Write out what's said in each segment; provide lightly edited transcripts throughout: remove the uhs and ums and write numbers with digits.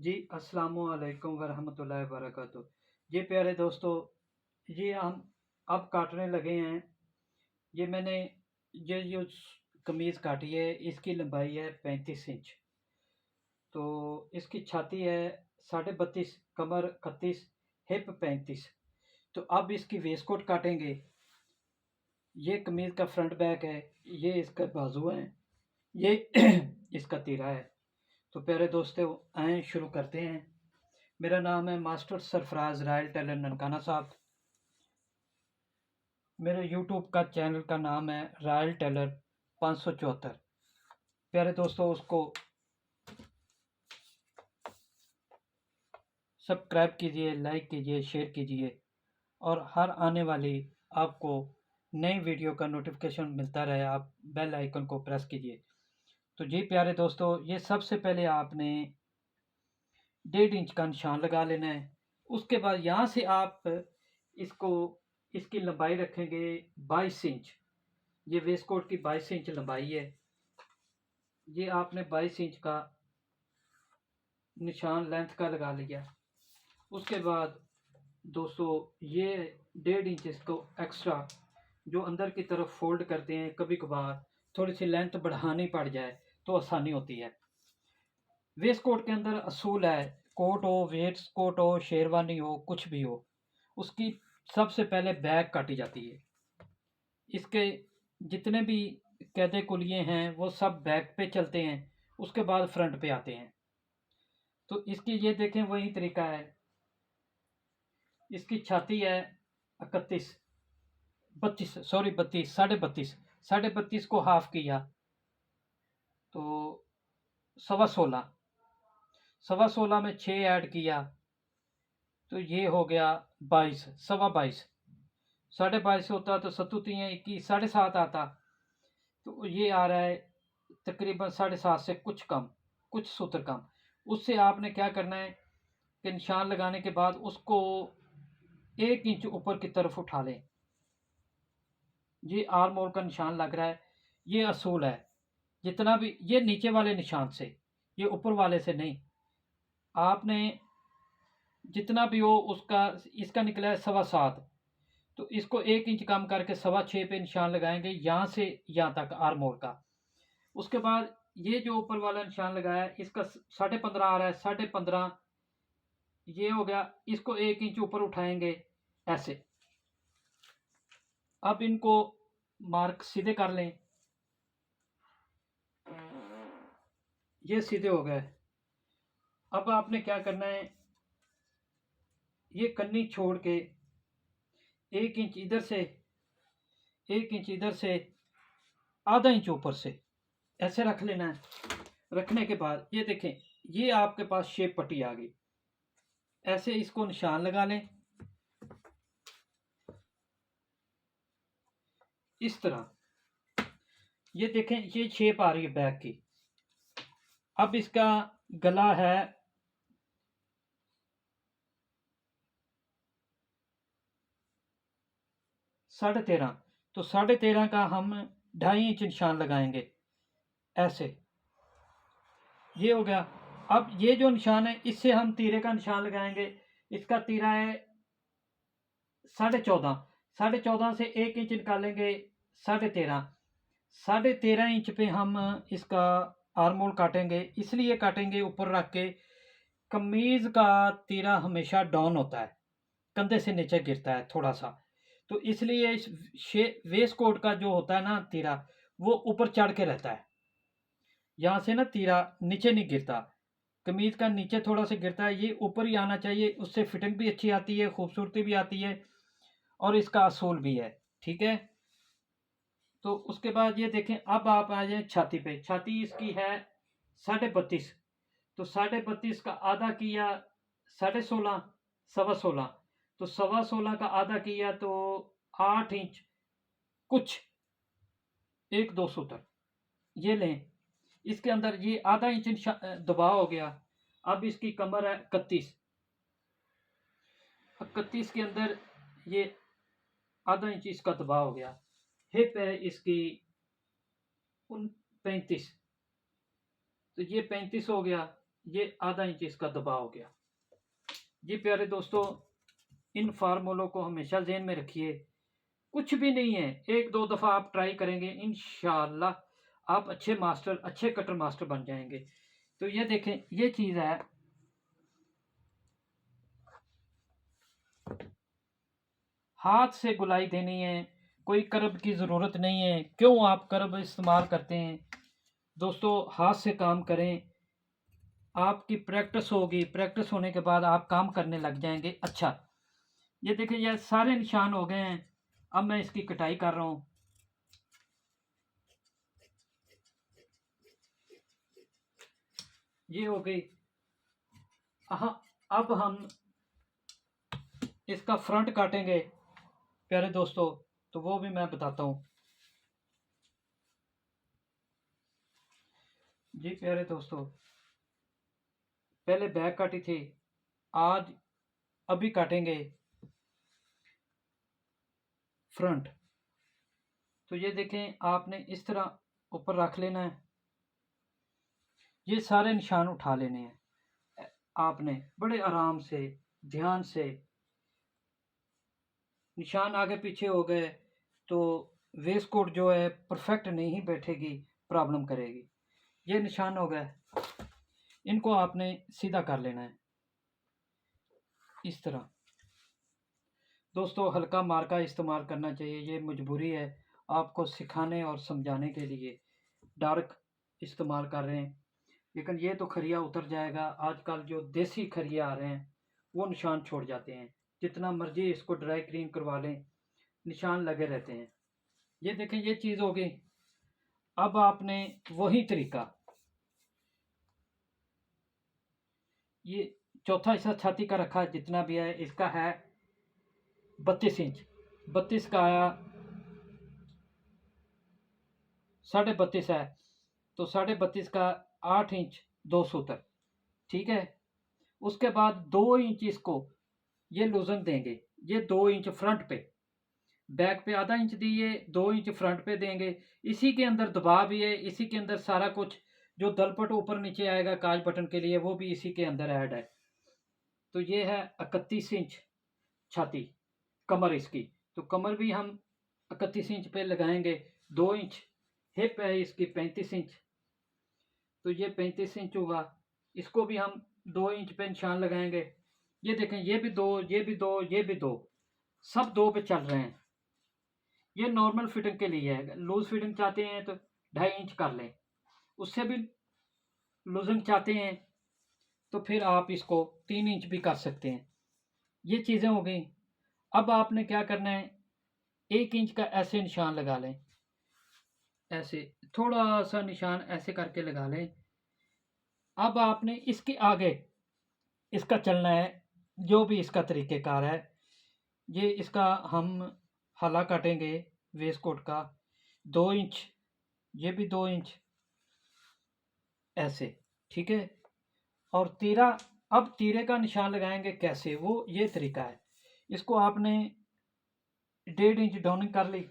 जी, अस्सलामुअलैकुम वरहमतुल्लाहि वबरकातुहू। जी प्यारे दोस्तों, ये हम अब काटने लगे हैं। ये मैंने ये जो कमीज़ काटी है, इसकी लंबाई है 35 इंच। तो इसकी छाती है 32.5, कमर 31, हिप 35। तो अब इसकी वेस्ट कोट काटेंगे। ये कमीज़ का फ्रंट बैक है, ये इसका बाजू है, ये इसका तीरा है। तो प्यारे दोस्तों, आएँ शुरू करते हैं। मेरा नाम है master Sarfaraz Royal Tailor Nankana Sahib. मेरे यूट्यूब का चैनल का नाम है रायल टेलर 574। प्यारे दोस्तों, उसको सब्सक्राइब कीजिए, लाइक कीजिए, शेयर कीजिए और हर आने वाली आपको नई वीडियो का नोटिफिकेशन मिलता रहे, आप बेल आइकन को प्रेस कीजिए। तो जी प्यारे दोस्तों, ये सबसे पहले आपने 1.5 इंच का निशान लगा लेना है। उसके बाद यहाँ से आप इसको इसकी लंबाई रखेंगे 22 इंच। ये वेस्ट कोट की 22 इंच लंबाई है। ये आपने 22 इंच का निशान लेंथ का लगा लिया। उसके बाद दोस्तों, ये 1.5 इंच इसको एक्स्ट्रा जो अंदर की तरफ फोल्ड करते हैं, कभी कभार थोड़ी सी लेंथ बढ़ानी पड़ जाए तो आसानी होती है। वेस्ट कोट के अंदर असूल है, कोट हो, वेस्ट कोट हो, शेरवानी हो, कुछ भी हो, उसकी सबसे पहले बैक काटी जाती है। इसके जितने भी कैदे कुलिये हैं वो सब बैक पे चलते हैं, उसके बाद फ्रंट पे आते हैं। तो इसकी ये देखें वही तरीका है। इसकी छाती है 31, 32, सॉरी 32, 32.5, 32.5 को हाफ किया तो 16.25, 16.25 में 6 ऐड किया तो ये हो गया 22, 22.25, 22.5 होता तो 7×3 = 21, 7.5 आता। तो ये आ रहा है तकरीबन 7.5 से कुछ कम, कुछ सूत्र कम। उससे आपने क्या करना है कि निशान लगाने के बाद उसको 1 इंच ऊपर की तरफ उठा लें। ये आर्म होल का निशान लग रहा है, ये असूल है। जितना भी ये नीचे वाले निशान से, ये ऊपर वाले से नहीं। आपने जितना भी हो उसका, इसका निकला है 7.25, तो इसको 1 इंच कम करके 6.25 पे निशान लगाएंगे, यहाँ से यहाँ तक आर्म होल का। उसके बाद ये जो ऊपर वाला निशान लगाया है इसका 15.5 आ रहा है, 15.5 ये हो गया। इसको 1 इंच ऊपर उठाएंगे ऐसे। अब इनको मार्क सीधे कर लें, ये सीधे हो गए। अब आपने क्या करना है, ये कन्नी छोड़ के 1 इंच इधर से, 1 इंच इधर से, आधा इंच ऊपर से ऐसे रख लेना है। रखने के बाद ये देखें, ये आपके पास शेप पट्टी आ गई। ऐसे इसको निशान लगा लें इस तरह। ये देखें, ये शेप आ रही है बैक की। अब इसका गला है 13.5, तो 13.5 का हम 2.5 इंच निशान लगाएंगे ऐसे। ये हो गया। अब ये जो निशान है इससे हम तीरे का निशान लगाएंगे। इसका तीरा है 14.5, 14.5 से 1 इंच निकालेंगे 13.5, 13.5 इंच पे हम इसका आर्म होल काटेंगे। इसलिए काटेंगे ऊपर रख के, कमीज का तीरा हमेशा डाउन होता है, कंधे से नीचे गिरता है थोड़ा सा। तो इसलिए इस वेस्ट कोट का जो होता है ना तीरा, वो ऊपर चढ़ के रहता है। यहाँ से ना तीरा नीचे नहीं गिरता, कमीज का नीचे थोड़ा सा गिरता है, ये ऊपर ही आना चाहिए। उससे फिटिंग भी अच्छी आती है, खूबसूरती भी आती है और इसका असूल भी है। ठीक है। तो उसके बाद ये देखें, अब आप आ जाए छाती पे। छाती इसकी है 32.5, तो 32.5 का आधा किया 16.5, 16.25, तो 16.25 का आधा किया तो 8 इंच कुछ, 1-2 सूत्र ये लें। इसके अंदर ये आधा इंच दबाव हो गया। अब इसकी कमर है 31, 31 के अंदर ये आधा इंच इसका दबाव हो गया। हिप है इसकी 35, तो ये 35 हो गया। ये आधा इंच इसका दबाव हो गया। जी प्यारे दोस्तों, इन फार्मूलों को हमेशा ज़हन में रखिए। कुछ भी नहीं है, एक दो दफ़ा आप ट्राई करेंगे, इंशाअल्लाह आप अच्छे मास्टर, अच्छे कटर मास्टर बन जाएंगे। तो ये देखें, ये चीज़ है, हाथ से गुलाई देनी है, कोई करब की ज़रूरत नहीं है। क्यों आप करब इस्तेमाल करते हैं? दोस्तों हाथ से काम करें, आपकी प्रैक्टिस होगी, प्रैक्टिस होने के बाद आप काम करने लग जाएंगे। अच्छा, ये देखिए, ये सारे निशान हो गए हैं। अब मैं इसकी कटाई कर रहा हूँ। ये हो गई। हाँ, अब हम इसका फ्रंट काटेंगे प्यारे दोस्तों, तो वो भी मैं बताता हूँ। जी प्यारे दोस्तों, पहले बैक काटी थी, आज अभी काटेंगे फ्रंट। तो ये देखें, आपने इस तरह ऊपर रख लेना है, ये सारे निशान उठा लेने हैं आपने, बड़े आराम से, ध्यान से। निशान आगे पीछे हो गए तो वेस्ट कोट जो है परफेक्ट नहीं बैठेगी, प्रॉब्लम करेगी। ये निशान हो गए, इनको आपने सीधा कर लेना है इस तरह। दोस्तों हल्का मार्का इस्तेमाल करना चाहिए, ये मजबूरी है, आपको सिखाने और समझाने के लिए डार्क इस्तेमाल कर रहे हैं। लेकिन ये तो खरिया उतर जाएगा। आजकल जो देसी खरिये आ रहे हैं वो निशान छोड़ जाते हैं, जितना मर्जी इसको ड्राई क्लीन करवा लें, निशान लगे रहते हैं। ये देखें, ये चीज़ हो गई। अब आपने वही तरीका, ये चौथा हिस्सा छाती का रखा, जितना भी है इसका है 32 इंच। 32 का आया, 32.5 है, तो 32.5 का 8 इंच 2 सूत्र, ठीक है। उसके बाद 2 इंच इसको ये लूजन देंगे, ये 2 इंच फ्रंट पे, बैक पे आधा इंच दिए, 2 इंच फ्रंट पे देंगे। इसी के अंदर दबाव भी है, इसी के अंदर सारा कुछ जो दलपट ऊपर नीचे आएगा काज बटन के लिए, वो भी इसी के अंदर ऐड है। तो ये है 31 इंच छाती, कमर इसकी। तो कमर भी हम 31 इंच पे लगाएंगे। 2 इंच हिप है इसकी 35 इंच, तो ये 35 इंच होगा। इसको भी हम 2 इंच पे निशान लगाएंगे। ये देखें, ये भी दो, ये भी दो, ये भी दो, सब 2 पे चल रहे हैं। ये नॉर्मल फिटिंग के लिए है। लूज फिटिंग चाहते हैं तो 2.5 इंच कर लें, उससे भी लूजिंग चाहते हैं तो फिर आप इसको 3 इंच भी कर सकते हैं। ये चीज़ें हो गई। अब आपने क्या करना है, 1 इंच का ऐसे निशान लगा लें, ऐसे थोड़ा सा निशान ऐसे करके लगा लें। अब आपने इसके आगे इसका चलना है, जो भी इसका तरीक़ेकार है। ये इसका हम हला काटेंगे वेस्ट कोट का 2 इंच, ये भी 2 इंच ऐसे, ठीक है। और तीरा, अब तीरे का निशान लगाएंगे कैसे, वो ये तरीका है। इसको आपने 1.5 इंच डाउनिंग कर ली।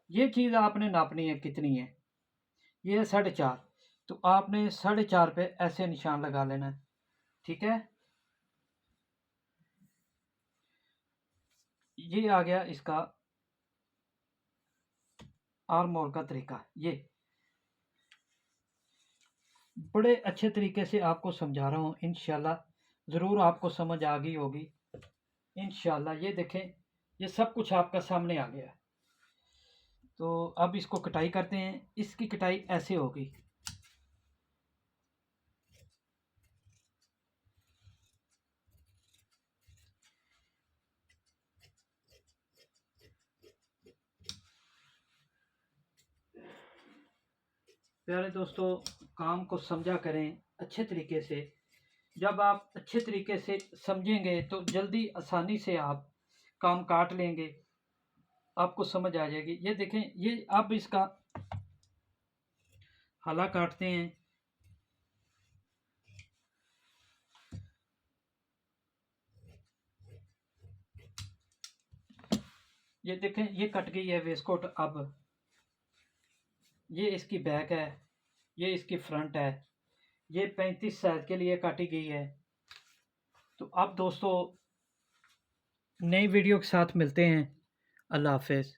ये चीज़ आपने नापनी है कितनी है, ये है 4.5, तो आपने 4.5 पे ऐसे निशान लगा लेना है, ठीक है। ये आ गया इसका आर्म होल का तरीका। ये बड़े अच्छे तरीके से आपको समझा रहा हूँ, इंशाल्लाह ज़रूर आपको समझ आ गई होगी इंशाल्लाह। ये देखें, ये सब कुछ आपका सामने आ गया। तो अब इसको कटाई करते हैं। इसकी कटाई ऐसे होगी। प्यारे दोस्तों, काम को समझा करें अच्छे तरीके से। जब आप अच्छे तरीके से समझेंगे तो जल्दी आसानी से आप काम काट लेंगे, आपको समझ आ जाएगी। ये देखें, ये अब इसका हला काटते हैं। ये देखें, ये कट गई है वेस्टकोट। अब ये इसकी बैक है, ये इसकी फ्रंट है। ये 35 सैद के लिए काटी गई है। तो अब दोस्तों नई वीडियो के साथ मिलते हैं। अल्लाह हाफ़िज़।